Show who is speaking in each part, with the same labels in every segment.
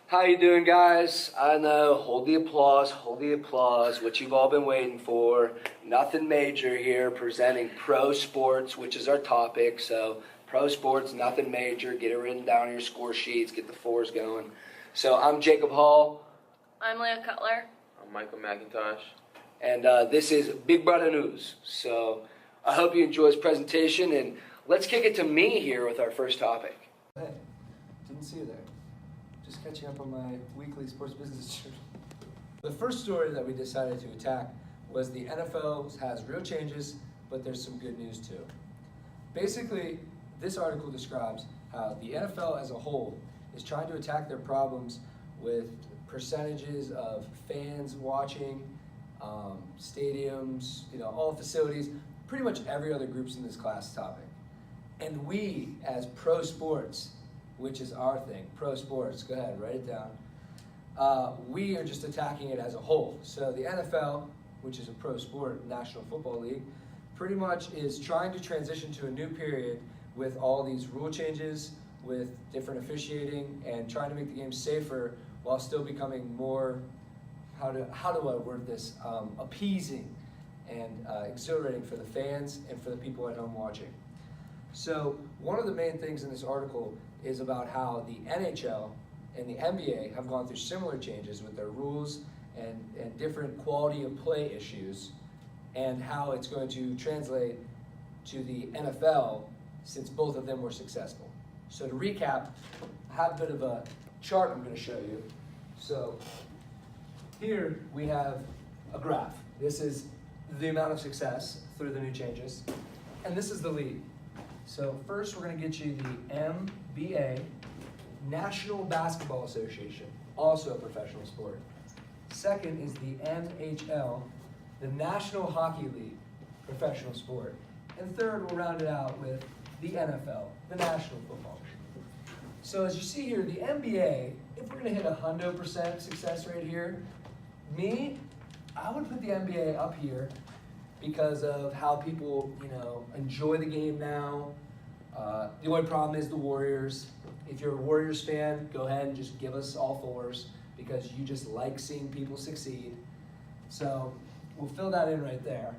Speaker 1: How you doing, guys? I know, hold the applause, what you've all been waiting for. Nothing major here, presenting pro sports, which is our topic. So, pro sports, nothing major. Get it written down on your score sheets, get the fours going. So, I'm Jacob Hall.
Speaker 2: I'm Leah Cutler.
Speaker 3: I'm Michael McIntosh.
Speaker 1: And this is Big Brother News. So, I hope you enjoy this presentation, and let's kick it to me here with our first topic.
Speaker 4: Hey, didn't see you there. Just catching up on my weekly sports business journal. The first story that we decided to attack was the NFL has real changes, but there's some good news too. Basically, this article describes how the NFL as a whole is trying to attack their problems with percentages of fans watching, stadiums, all facilities, pretty much every other group's in this class topic. And we, as pro sports, which is our thing, pro sports, go ahead, write it down. We are just attacking it as a whole. So the NFL, which is a pro sport, National Football League, pretty much is trying to transition to a new period with all these rule changes, with different officiating, and trying to make the game safer while still becoming more, how do I word this, appeasing and exhilarating for the fans and for the people at home watching. So one of the main things in this article is about how the NHL and the NBA have gone through similar changes with their rules and different quality of play issues, and how it's going to translate to the NFL since both of them were successful. So to recap, I have a bit of a chart I'm going to show you. So here we have a graph. This is the amount of success through the new changes, and this is the lead. So first we're going to get you the NBA, National Basketball Association, also a professional sport. Second is the NHL, the National Hockey League, professional sport. And third, we'll round it out with the NFL, the National Football League. So as you see here, the NBA, if we're going to hit 100% success rate here, I would put the NBA up here because of how people, enjoy the game now. The only problem is the Warriors. If you're a Warriors fan, go ahead and just give us all fours because you just like seeing people succeed. So we'll fill that in right there.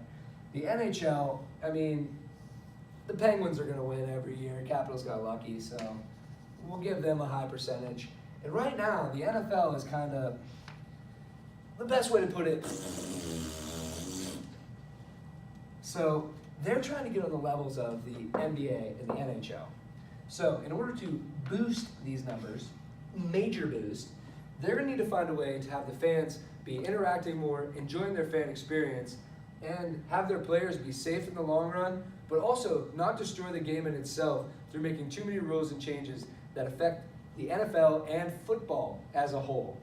Speaker 4: The NHL, the Penguins are going to win every year. Capitals got lucky, so we'll give them a high percentage. And right now, the NFL is kind of, the best way to put it, so they're trying to get on the levels of the NBA and the NHL. So in order to boost these numbers, major boost, they're going to need to find a way to have the fans be interacting more, enjoying their fan experience, and have their players be safe in the long run, but also not destroy the game in itself through making too many rules and changes that affect the NFL and football as a whole.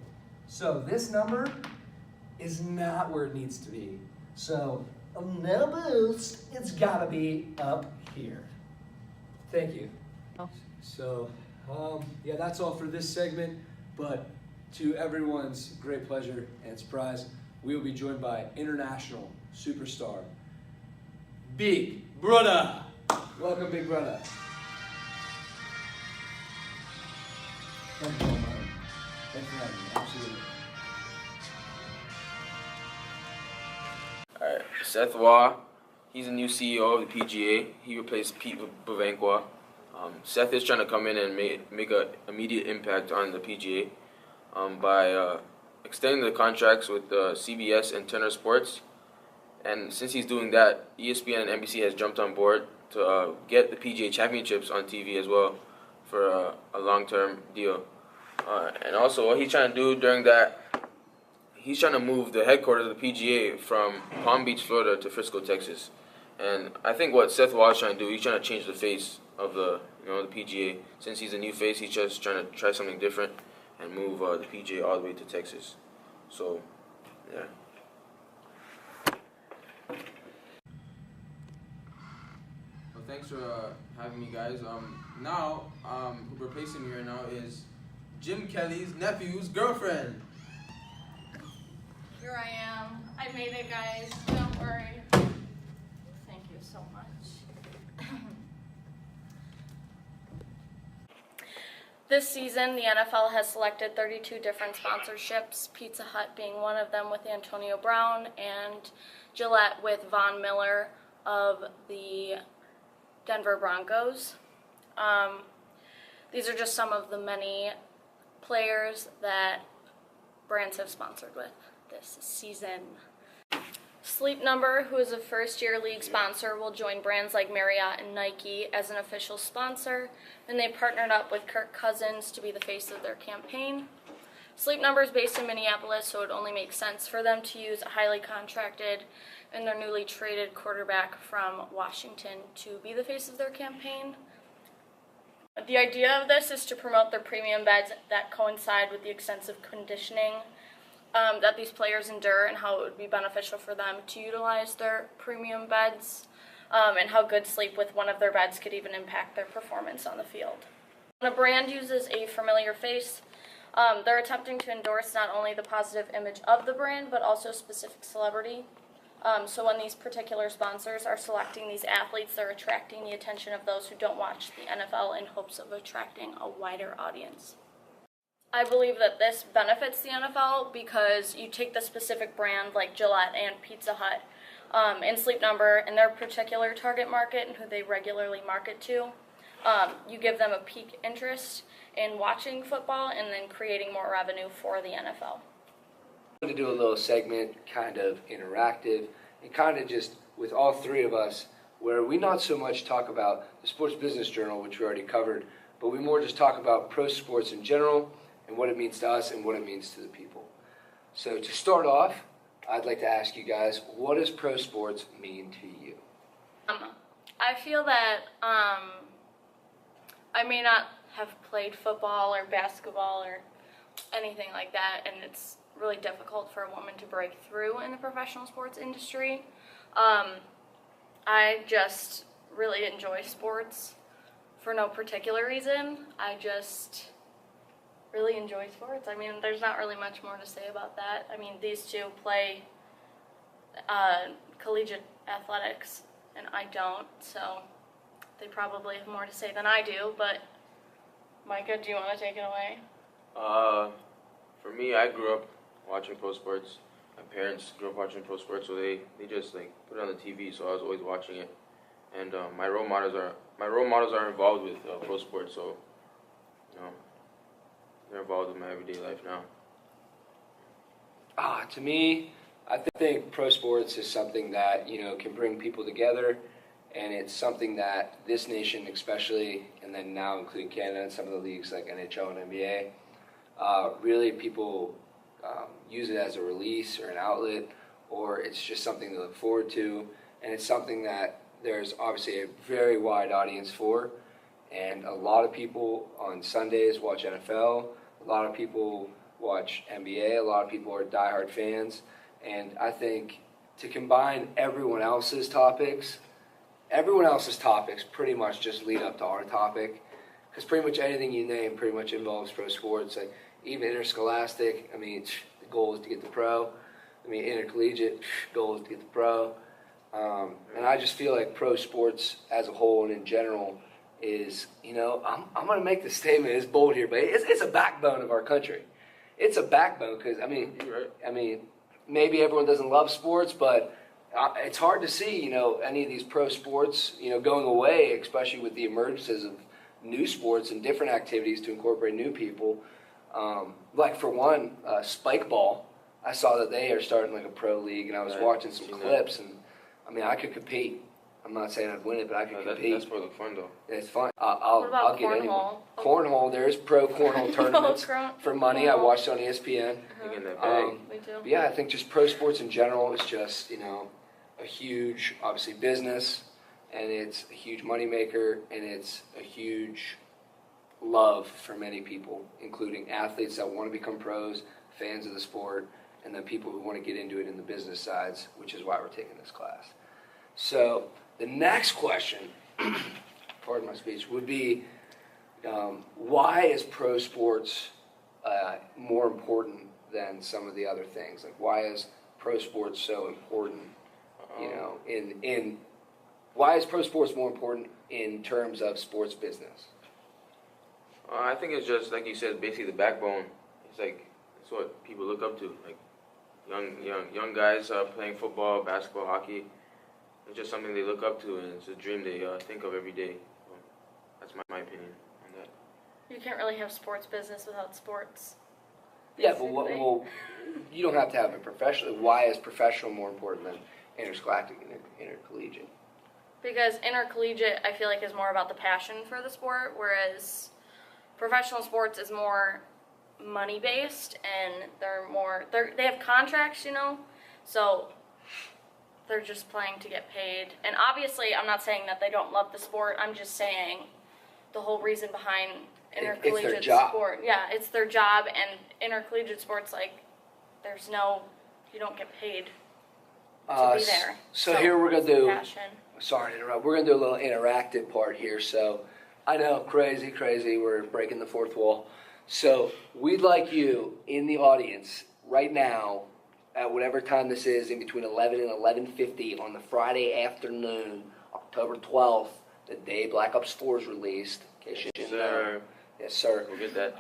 Speaker 4: So this number is not where it needs to be. So no boost, it's gotta be up here. Thank you. So, that's all for this segment, but to everyone's great pleasure and surprise, we will be joined by international superstar, Big Brother. Welcome, Big Brother. Thank you, man. Thanks for having me, absolutely.
Speaker 3: Alright, Seth Waugh, he's the new CEO of the PGA. He replaced Pete Bavenqua. Seth is trying to come in and make an immediate impact on the PGA by extending the contracts with CBS and Turner Sports. And since he's doing that, ESPN and NBC has jumped on board to get the PGA Championships on TV as well for a long-term deal. And also, what he's trying to do during that, he's trying to move the headquarters of the PGA from Palm Beach, Florida to Frisco, Texas. And I think what Seth Waugh is trying to do, he's trying to change the face of the PGA. Since he's a new face, he's just trying to try something different and move the PGA all the way to Texas. So, yeah. Well, thanks for having me, guys. Now, replacing me right now is Jim Kelly's nephew's girlfriend.
Speaker 2: Here I am. I made it, guys. Don't worry. Thank you so much. This season, the NFL has selected 32 different sponsorships, Pizza Hut being one of them with Antonio Brown, and Gillette with Von Miller of the Denver Broncos. These are just some of the many players that brands have sponsored with this season. Sleep Number, who is a first-year league sponsor, will join brands like Marriott and Nike as an official sponsor, and they partnered up with Kirk Cousins to be the face of their campaign. Sleep Number is based in Minneapolis, so it only makes sense for them to use a highly contracted and their newly traded quarterback from Washington to be the face of their campaign. The idea of this is to promote their premium beds that coincide with the extensive conditioning that these players endure, and how it would be beneficial for them to utilize their premium beds, and how good sleep with one of their beds could even impact their performance on the field. When a brand uses a familiar face, they're attempting to endorse not only the positive image of the brand, but also a specific celebrity. So when these particular sponsors are selecting these athletes, they're attracting the attention of those who don't watch the NFL in hopes of attracting a wider audience. I believe that this benefits the NFL because you take the specific brand like Gillette and Pizza Hut and Sleep Number and their particular target market and who they regularly market to. You give them a peak interest in watching football and then creating more revenue for the NFL.
Speaker 1: I wanted to do a little segment, kind of interactive, and kind of just with all three of us, where we not so much talk about the Sports Business Journal, which we already covered, but we more just talk about pro sports in general and what it means to us and what it means to the people. So to start off, I'd like to ask you guys, what does pro sports mean to you?
Speaker 2: I feel that I may not have played football or basketball or anything like that, and it's really difficult for a woman to break through in the professional sports industry. I just really enjoy sports for no particular reason. I just really enjoy sports. I mean, there's not really much more to say about that. I mean, these two play collegiate athletics, and I don't, so they probably have more to say than I do, but Micah, do you want to take it away?
Speaker 3: For me, I grew up watching pro sports. My parents grew up watching pro sports, so they just like put it on the TV, so I was always watching it. And my role models are involved with pro sports, so you know, they're involved in my everyday life now.
Speaker 1: To me, I think pro sports is something that, you know, can bring people together, and it's something that this nation especially, and then now including Canada and some of the leagues like NHL and NBA, really people use it as a release or an outlet, or it's just something to look forward to, and it's something that there's obviously a very wide audience for, and a lot of people on Sundays watch NFL, a lot of people watch NBA, a lot of people are diehard fans, and I think to combine everyone else's topics pretty much just lead up to our topic, because pretty much anything you name pretty much involves pro sports. Like even interscholastic, I mean, the goal is to get the pro. I mean, intercollegiate, goal is to get the pro. And I just feel like pro sports as a whole and in general is, you know, I'm going to make the statement, it's bold here, but it's a backbone of our country. It's a backbone because, I mean, maybe everyone doesn't love sports, but it's hard to see, you know, any of these pro sports, you know, going away, especially with the emergences of new sports and different activities to incorporate new people. Like for one, spike ball, I saw that they are starting like a pro league, and I was watching some clips, and I mean, I could compete. I'm not saying I'd win it, but I could compete.
Speaker 3: That's probably fun though.
Speaker 1: It's fun. I'll get anyone.
Speaker 2: cornhole?
Speaker 1: Cornhole, there's pro cornhole tournaments for money. I watched on ESPN.
Speaker 3: Thinking that bag.
Speaker 2: Me too.
Speaker 1: But yeah, I think just pro sports in general is just, you know, a huge, obviously, business, and it's a huge moneymaker, and it's a huge love for many people, including athletes that want to become pros, fans of the sport, and then people who want to get into it in the business sides, which is why we're taking this class. So the next question, pardon my speech, would be why is pro sports more important than some of the other things? Like, why is pro sports so important? You know, in why is pro sports more important in terms of sports business?
Speaker 3: I think it's just like you said, basically the backbone. It's what people look up to, like young guys playing football, basketball, hockey. It's just something they look up to, and it's a dream they think of every day. That's my opinion on that.
Speaker 2: You can't really have sports business without sports.
Speaker 1: Yeah, but
Speaker 2: basically.
Speaker 1: well, you don't have to have it professionally. Why is professional more important than interscholastic and intercollegiate?
Speaker 2: Because intercollegiate, I feel like, is more about the passion for the sport, whereas professional sports is more money-based, and they have contracts, so they're just playing to get paid. And obviously, I'm not saying that they don't love the sport. I'm just saying the whole reason behind intercollegiate
Speaker 1: It's their job.
Speaker 2: sport. Yeah, it's their job, and intercollegiate sports, like, you don't get paid to be there.
Speaker 1: So here we're going to do,
Speaker 2: passion.
Speaker 1: sorry to interrupt, we're going to do a little interactive part here. So I know, crazy, we're breaking the fourth wall. So we'd like you in the audience right now, at whatever time this is, in between 11 and 11:50 on the Friday afternoon, October 12th, the day Black Ops 4 is released. In case you didn't know. Yes, sir.
Speaker 3: We'll get that.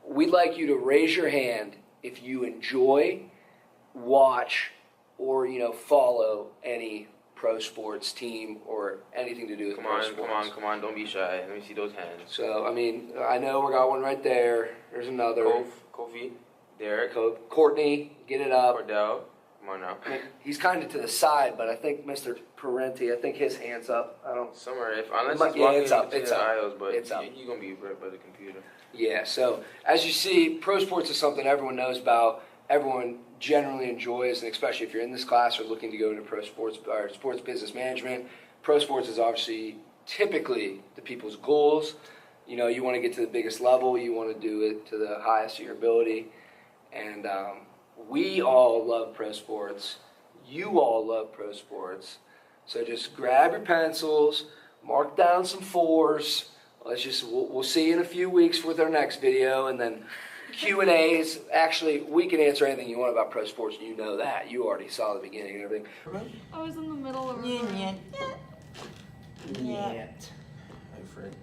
Speaker 1: We'd like you to raise your hand if you enjoy, watch, or follow any pro sports team or anything to do with pro sports.
Speaker 3: Come on, don't be shy. Let me see those hands.
Speaker 1: So, I know we got one right there. There's another.
Speaker 3: Kofi, Derek,
Speaker 1: Courtney, get it up.
Speaker 3: Cordell. Come on now.
Speaker 1: He's kind of to the side, but I think Mr. Parenti, his hand's up. I don't.
Speaker 3: Somewhere, unless he's
Speaker 1: Yeah,
Speaker 3: walking
Speaker 1: it's up,
Speaker 3: between
Speaker 1: it's
Speaker 3: the
Speaker 1: up.
Speaker 3: aisles, but
Speaker 1: It's up.
Speaker 3: you're going to be right by the computer.
Speaker 1: Yeah, so as you see, pro sports is something everyone knows about, everyone generally enjoys, and especially if you're in this class or looking to go into pro sports or sports business management, pro sports is obviously typically the people's goals. You want to get to the biggest level, you want to do it to the highest of your ability, and we all love pro sports. You all love pro sports. So just grab your pencils, mark down some 4s. We'll see you in a few weeks with our next video, and then Q&As. Actually, we can answer anything you want about pro sports. You know that. You already saw the beginning and everything.
Speaker 2: I was in the middle of
Speaker 5: Yeah.
Speaker 3: Hey, Fred.